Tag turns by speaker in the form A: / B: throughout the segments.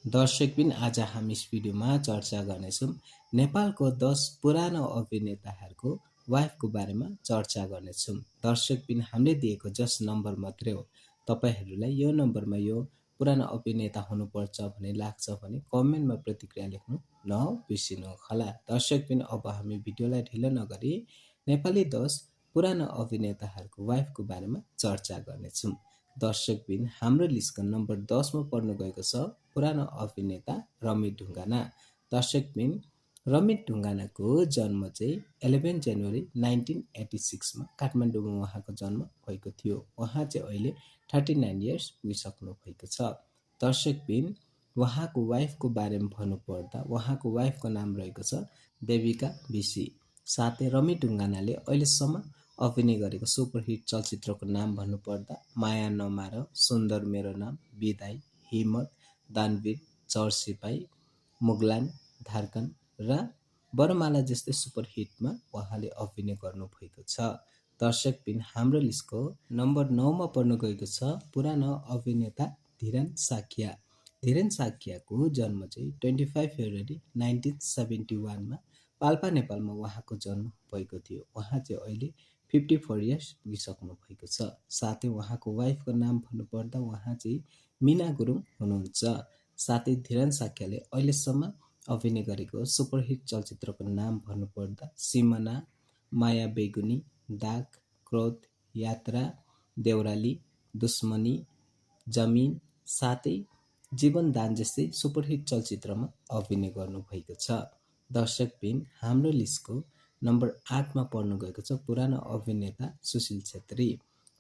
A: दर्शकबिन आज हामी यस भिडियोमा चर्चा गर्नेछौँ नेपालको 10 पुरानो अभिनेताहरूको वाइफको बारेमा चर्चा गर्नेछौँ। दर्शकबिन हामीले दिएको जस्ट नम्बर मात्रै हो। तपाईहरूलाई यो नम्बरमा यो पुरानो अभिनेता हुनुपर्छ भन्ने लाग्छ भने कमेन्टमा प्रतिक्रिया लेख्नु नबिर्सिनुहोला। दर्शकबिन अब हामी भिडियोलाई ढिलो नगरी नेपाली 10 पुरानो अभिनेताहरूको वाइफको बारेमा चर्चा गर्नेछौँ। दर्शकबिन हाम्रो लिस्टको नम्बर 10 मा पर्न गएको छ पुरानो अभिनेता रमित ढुङ्गाना। दर्शकबिन रमित ढुङ्गानाको जन्म चाहिँ 11 जनवरी 1986 मा काठमाडौँमा उहाँको जन्म भएको थियो। उहाँ चाहिँ अहिले 39 इयर्स पुगिसक्नु भएको छ। दर्शकबिन उहाँको वाइफको बारेमा भन्नुपर्दा उहाँको वाइफको नाम रहेको छ देविका विशी। साथै रमित ढुङ्गानाले अहिलेसम्म अभिनय गरेको सुपरहिट चलचित्रको नाम भन्नुपर्दा माया नमार, सुन्दर मेरो नाम, बिदाई, हिम्मत, दानवीर, चौर सिपाही, मुगलान, धारकन र बरमाला जस्तै सुपरहिटमा उहाँले अभिनय गर्नुभएको छ। दर्शकबिन हाम्रो लिस्टको नम्बर 9 मा पर्न गएको छ पुरानो अभिनेता धीरेन साक्या। धीरेन साक्याको जन्म चाहिँ 25 फेब्रुअरी 1971 मा पाल्पा नेपालमा उहाँको जन्म भएको थियो। उहाँ चाहिँ अहिले 54 इयर्स पुगिसक्नु भएको छ। साथै उहाँको वाइफको नाम भन्नुपर्दा उहाँ चाहिँ मिना गुरुङ हुनुहुन्छ। साथै धीरेन साक्याले अहिलेसम्म अभिनय गरेको सुपरहिट चलचित्रको नाम भन्नुपर्दा सिमना, माया बेगुनी, दाग, क्रोध, यात्रा, देउराली, दुश्मनी, जमिन साथै जीवनदान जस्तै सुपरहिट चलचित्रमा अभिनय गर्नुभएको छ। दर्शकबिन हाम्रो लिस्टको नम्बर 8 मा पर्न गएको छ पुरानो अभिनेता सुशील छेत्री।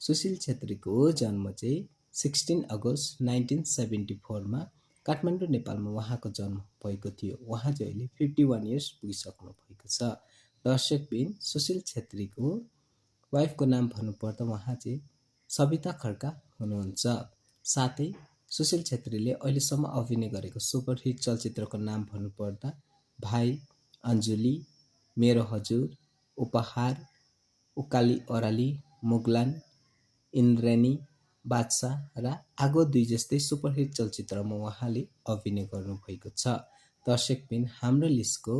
A: सुशील छेत्रीको जन्म चाहिँ 16 अगस्त 1974 मा काठमाडौँ नेपालमा उहाँको जन्म भएको थियो। उहाँ चाहिँ अहिले 51 इयर्स पुगिसक्नु भएको छ। दर्शकबिन सुशील छेत्रीको वाइफको नाम भन्नुपर्दा उहाँ चाहिँ सविता खड्का हुनुहुन्छ। साथै सुशील छेत्रीले अहिलेसम्म अभिनय गरेको सुपरहिट चलचित्रको नाम भन्नुपर्दा भाइ, अन्जुली, मेरो हजुर, उपहार, उकाली ओराली, मुगलान, इन्द्रेणी, बादशाह र आगो 2 जस्तै सुपरहिट चलचित्रमा उहाँले अभिनय गर्नुभएको छ। दर्शकबिन हाम्रो लिस्टको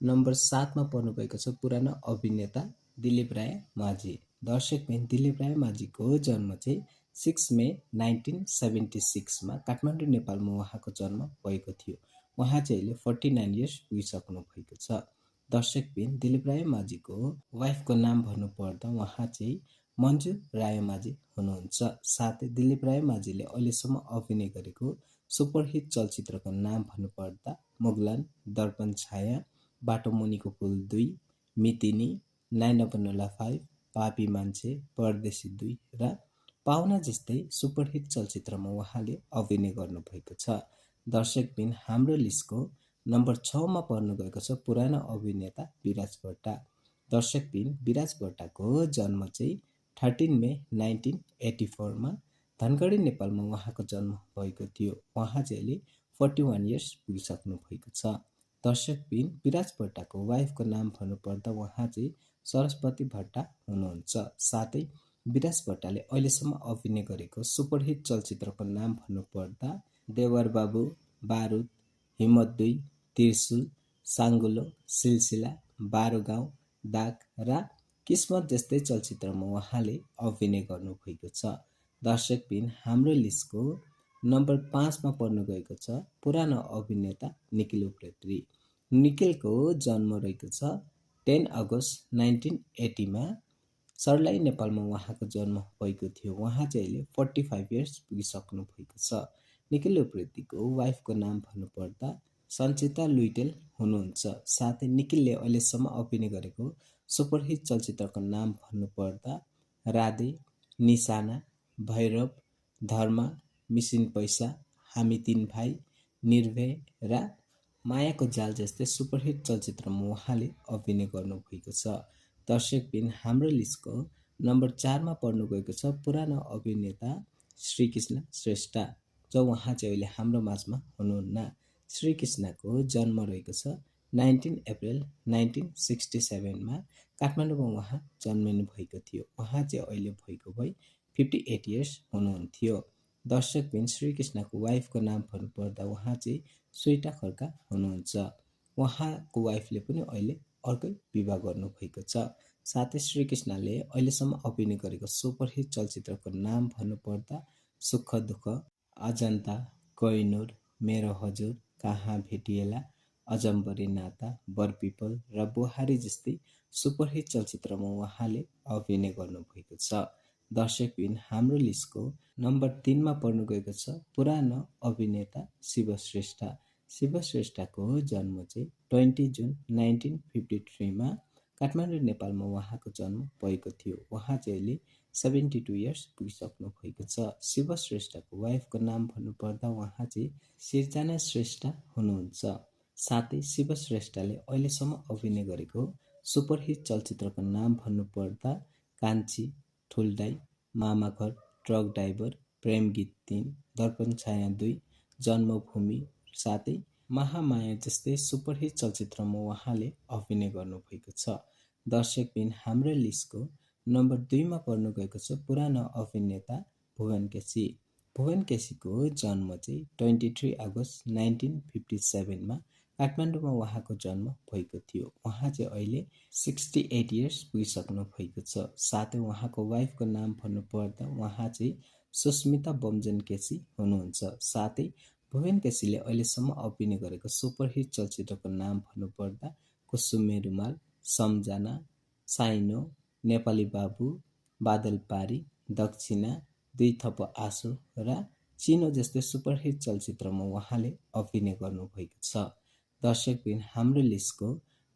A: नम्बर 7 मा पर्नु गएको छ पुरानो अभिनेता दिलीप राय माझी। दर्शकबिन दिलीप राय माझीको जन्म चाहिँ 6 मे 1976 मा काठमाडौँ नेपालमा उहाँको जन्म भएको थियो। उहाँ चाहिँ अहिले 49 इयर्स पुगिसक्नु भएको छ। दर्शकबिन दिलीप राय माझीको वाइफको नाम भन्नुपर्दा उहाँ चाहिँ मन्जु राय माझी हुनुहुन्छ। साथै दिलीप राय माझीले अहिलेसम्म अभिनय गरेको सुपरहिट चलचित्रको नाम भन्नुपर्दा मुगलान, दर्पण छाया, बाटो मुनिको पुल 2, मितिनी, 9/5, पापी मान्छे, परदेशी 2 र पाहुना जस्तै सुपरहिट चलचित्रमा उहाँले अभिनय गर्नुभएको छ। दर्शकबिन हाम्रो लिस्टको नम्बर 6 मा पर्न गएको छ पुरानो अभिनेता विराज भट्टा। दर्शकबिन विराज भट्टाको जन्म चाहिँ 13 मे 1984 मा धनगढी नेपालमा उहाँको जन्म भएको थियो। उहाँ चाहिँ अहिले 41 इयर्स पुगिसक्नु भएको छ। दर्शकबिन विराज भट्टाको वाइफको नाम भन्नुपर्दा उहाँ चाहिँ सरस्वती भट्टा हुनुहुन्छ। साथै विराज भट्टाले अहिलेसम्म अभिनय गरेको सुपरहिट चलचित्रको नाम भन्नुपर्दा देवर बाबु, बारुद, हिम्मत 2, त्रिशुल, साङ्गुलो, सिलसिला, 12 गाउँ, दाग र किस्मत जस्तै चलचित्रमा उहाँले अभिनय गर्नुभएको छ। दर्शकबिन हाम्रो लिस्टको नम्बर 5 मा पर्न गएको छ पुरानो अभिनेता निखिल उप्रेती। निखिलको जन्म रहेको छ 10 अगस्त 1980 मा सर्लाही नेपालमा उहाँको जन्म भएको थियो। उहाँ चाहिँ अहिले 45 इयर्स पुगिसक्नु भएको छ। निखिल उप्रेतीको वाइफको नाम भन्नुपर्दा सञ्चिता लुइटेल हुनुहुन्छ। साथै निखिलले अहिलेसम्म अभिनय गरेको सुपरहिट चलचित्रको नाम भन्नुपर्दा राधे, निशाना, भैरव, धर्म, मिसिन पैसा, हामी 3 भाइ, निर्भय र मायाको जाल जस्तै सुपरहिट चलचित्रमा उहाँले अभिनय गर्नुभएको छ। दर्शकबिन हाम्रो लिस्टको नम्बर 4 मा पर्न गएको छ पुरानो अभिनेता श्रीकृष्ण श्रेष्ठ, जो उहाँ चाहिँ अहिले हाम्रो माझमा हुनुहुन्न। श्रीकृष्णको जन्म रहेको छ 19 अप्रिल 1967 मा काठमाडौँमा उहाँ जन्मिनु भएको थियो। उहाँ चाहिँ अहिले भएको भई 58 इयर्स हुनुहुन्थ्यो। दर्शकबिन श्रीकृष्णको वाइफको नाम भन्नुपर्दा उहाँ चाहिँ स्वेता खड्का हुनुहुन्छ। उहाँको वाइफले पनि अहिले अर्कै विवाह गर्नुभएको छ। साथै श्रीकृष्णले अहिलेसम्म अभिनय गरेको सुपरहिट चलचित्रको नाम भन्नुपर्दा सुख दुःख, अजन्ता, कोहिनूर, मेरो हजुर, कहाँ भेटिएला, अजम्बरी नाता, बरपिपल र बुहारी जस्तै सुपरहिट चलचित्रमा उहाँले अभिनय गर्नुभएको छ। दर्शकबिन हाम्रो लिस्टको नम्बर 3 मा पर्नु गएको छ पुरानो अभिनेता शिव श्रेष्ठ। शिव श्रेष्ठको जन्म चाहिँ 20 जुन 1953 मा काठमाडौँ नेपालमा उहाँको जन्म भएको थियो। उहाँ चाहिँ अहिले 72 इयर्स पुगिसक्नु भएको छ। शिव श्रेष्ठको वाइफको नाम भन्नुपर्दा उहाँ चाहिँ सिर्जना श्रेष्ठ हुनुहुन्छ। साथै शिव श्रेष्ठले अहिलेसम्म अभिनय गरेको सुपरहिट चलचित्रको नाम भन्नुपर्दा कान्छी, ठुल्दाई, मामाघर, ट्रक ड्राइभर, प्रेम गीत 3, दर्पण छाया 2, जन्मभूमि साथै महामाया जस्तै सुपरहिट चलचित्रमा उहाँले अभिनय गर्नुभएको छ। दर्शकबिन हाम्रो लिस्टको नम्बर 2 मा पर्नु गएको छ पुरानो अभिनेता भुवन केसी। भुवन केसीको जन्म चाहिँ 23 अगस्त 1957 मा काठमाडौँमा उहाँको जन्म भएको थियो। उहाँ चाहिँ अहिले 68 इयर्स पुगिसक्नु भएको छ। साथै उहाँको वाइफको नाम भन्नुपर्दा उहाँ चाहिँ सुस्मिता बमजन केसी हुनुहुन्छ। साथै भुवन केसीले अहिलेसम्म अभिनय गरेको सुपरहिट चलचित्रको नाम भन्नुपर्दा कुसुमे रुमाल, सम्झना, साइनो, नेपाली बाबु, बादल पारी, दक्षिणा, दुई थप आँसु र चिनो जस्तै सुपरहिट चलचित्रमा उहाँले अभिनय गर्नुभएको छ। दर्शकबिन हाम्रो लिस्टको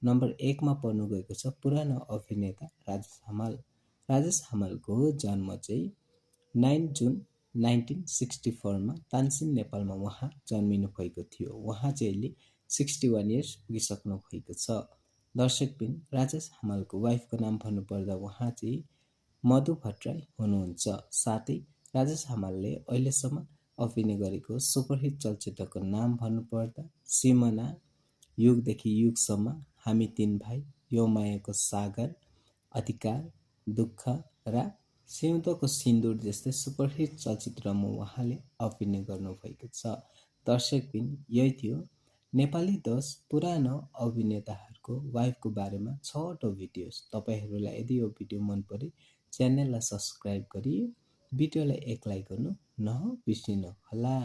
A: नम्बर 1 मा पर्नु गएको छ पुरानो अभिनेता राजेश हमाल। राजेश हमालको जन्म चाहिँ 9 जुन 1964 मा तानसेन नेपालमा उहाँ जन्मिनु भएको थियो। उहाँ चाहिँ अहिले 61 इयर्स पुगिसक्नु भएको छ। दर्शकबिन राजेश हमालको वाइफको नाम भन्नुपर्दा उहाँ चाहिँ मधु भट्टराई हुनुहुन्छ। साथै राजेश हमालले अहिलेसम्म अभिनय गरेको सुपरहिट चलचित्रको नाम भन्नुपर्दा सिमना, युगदेखि युगसम्म, हामी 3 भाइ, यो मायाको सागर, अधिकार, दुःख र सिउँदोको सिन्दुर जस्तै सुपरहिट चलचित्रमा उहाँले अभिनय गर्नुभएको छ। दर्शकबिन यही थियो नेपाली 10 पुरानो अभिनेताहरूको वाइफको बारेमा 6वटा भिडियोज। तपाईहरूलाई यदि यो भिडियो मन परे च्यानललाई सब्सक्राइब गरी भिडियोलाई एक लाइक गर्नु नबिर्सिनु होला।